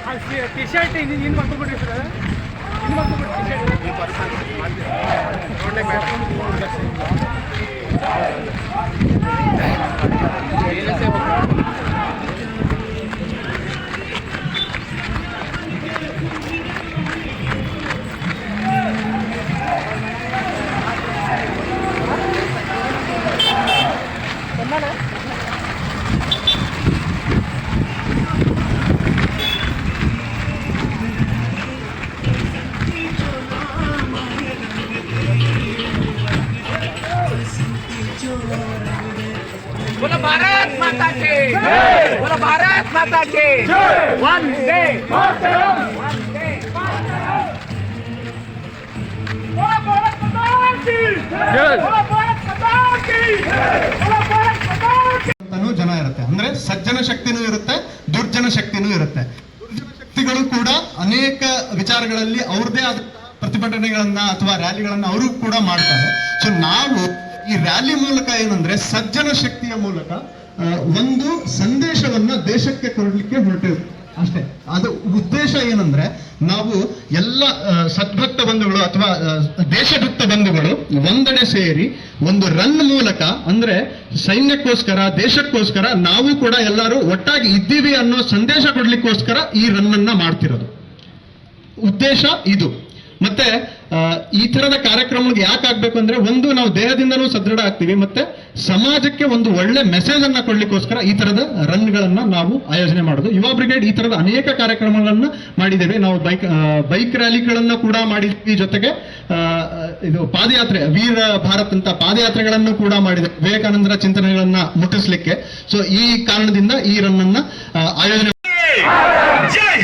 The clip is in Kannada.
ಟಿ ಶರ್ಟ್ ಇನ್ನು ಮಾಡ್ಕೊಬಿಟ್ರಿ ಸರ್ ಇನ್ನು ಮಾಡ್ಕೊಬಿಟ್ರಿ बोलो भारत माता की बोलो भारत माता की वंदे मातरम वंदे मातरम बोलो भारत माता की बोलो भारत माता की बोलो भारत माता की ತನು ಜನ ಇರುತ್ತೆ ಅಂದ್ರೆ ಸಜ್ಜನ ಶಕ್ತಿನೂ ಇರುತ್ತೆ ದುರ್ಜನ ಶಕ್ತಿನೂ ಇರುತ್ತೆ ದುರ್ಜನ ಶಕ್ತಿಗಳು ಕೂಡ ಅನೇಕ ವಿಚಾರಗಳಲ್ಲಿ ಅವ್ರದೇ ಆದ ಪ್ರತಿಭಟನೆಗಳನ್ನ ಅಥವಾ ರ್ಯಾಲಿಗಳನ್ನ ಅವರು ಕೂಡ ಮಾಡ್ತಾರೆ ಸೊ ನಾವು ಈ ರ್ಯಾಲಿ ಮೂಲಕ ಏನಂದ್ರೆ ಸಜ್ಜನ ಶಕ್ತಿಯ ಮೂಲಕ ಒಂದು ಸಂದೇಶವನ್ನ ದೇಶಕ್ಕೆ ಕೊಡಲಿಕ್ಕೆ ಹೊರಟಿವಿ ಅಷ್ಟೇ ಅದು ಉದ್ದೇಶ ಏನಂದ್ರೆ ನಾವು ಎಲ್ಲ ಸದ್ಭಕ್ತ ಬಂಧುಗಳು ಅಥವಾ ದೇಶಭಕ್ತ ಬಂಧುಗಳು ಒಂದೆಡೆ ಸೇರಿ ಒಂದು ರನ್ ಮೂಲಕ ಅಂದ್ರೆ ಸೈನ್ಯಕ್ಕೋಸ್ಕರ ದೇಶಕ್ಕೋಸ್ಕರ ನಾವು ಕೂಡ ಎಲ್ಲರೂ ಒಟ್ಟಾಗಿ ಇದ್ದೀವಿ ಅನ್ನೋ ಸಂದೇಶ ಕೊಡ್ಲಿಕ್ಕೋಸ್ಕರ ಈ ರನ್ ಅನ್ನ ಮಾಡ್ತಿರೋದು ಉದ್ದೇಶ ಇದು ಮತ್ತೆ ಈ ತರದ ಕಾರ್ಯಕ್ರಮಗಳಿಗೆ ಯಾಕೆ ಆಗ್ಬೇಕು ಅಂದ್ರೆ ಒಂದು ನಾವು ದೇಹದಿಂದನೂ ಸದೃಢ ಆಗ್ತೀವಿ ಮತ್ತೆ ಸಮಾಜಕ್ಕೆ ಒಂದು ಒಳ್ಳೆ ಮೆಸೇಜ್ ಅನ್ನ ಕೊಡ್ಲಿಕ್ಕೋಸ್ಕರ ಈ ತರದ ರನ್ ಗಳನ್ನ ನಾವು ಆಯೋಜನೆ ಮಾಡೋದು ಯುವ ಬ್ರಿಗೇಡ್ ಈ ತರದ ಅನೇಕ ಕಾರ್ಯಕ್ರಮಗಳನ್ನ ಮಾಡಿದ್ದೇವೆ ನಾವು ಬೈಕ್ ರ್ಯಾಲಿಗಳನ್ನ ಕೂಡ ಮಾಡಿದ್ವಿ ಜೊತೆಗೆ ಇದು ಪಾದಯಾತ್ರೆ ವೀರ ಭಾರತ್ ಅಂತ ಪಾದಯಾತ್ರೆಗಳನ್ನು ಕೂಡ ಮಾಡಿದೆ ವಿವೇಕಾನಂದರ ಚಿಂತನೆಗಳನ್ನ ಮುಟ್ಟಿಸ್ಲಿಕ್ಕೆ ಸೊ ಈ ಕಾರಣದಿಂದ ಈ ರನ್ ಅನ್ನ ಆಯೋಜನೆ ಜೈ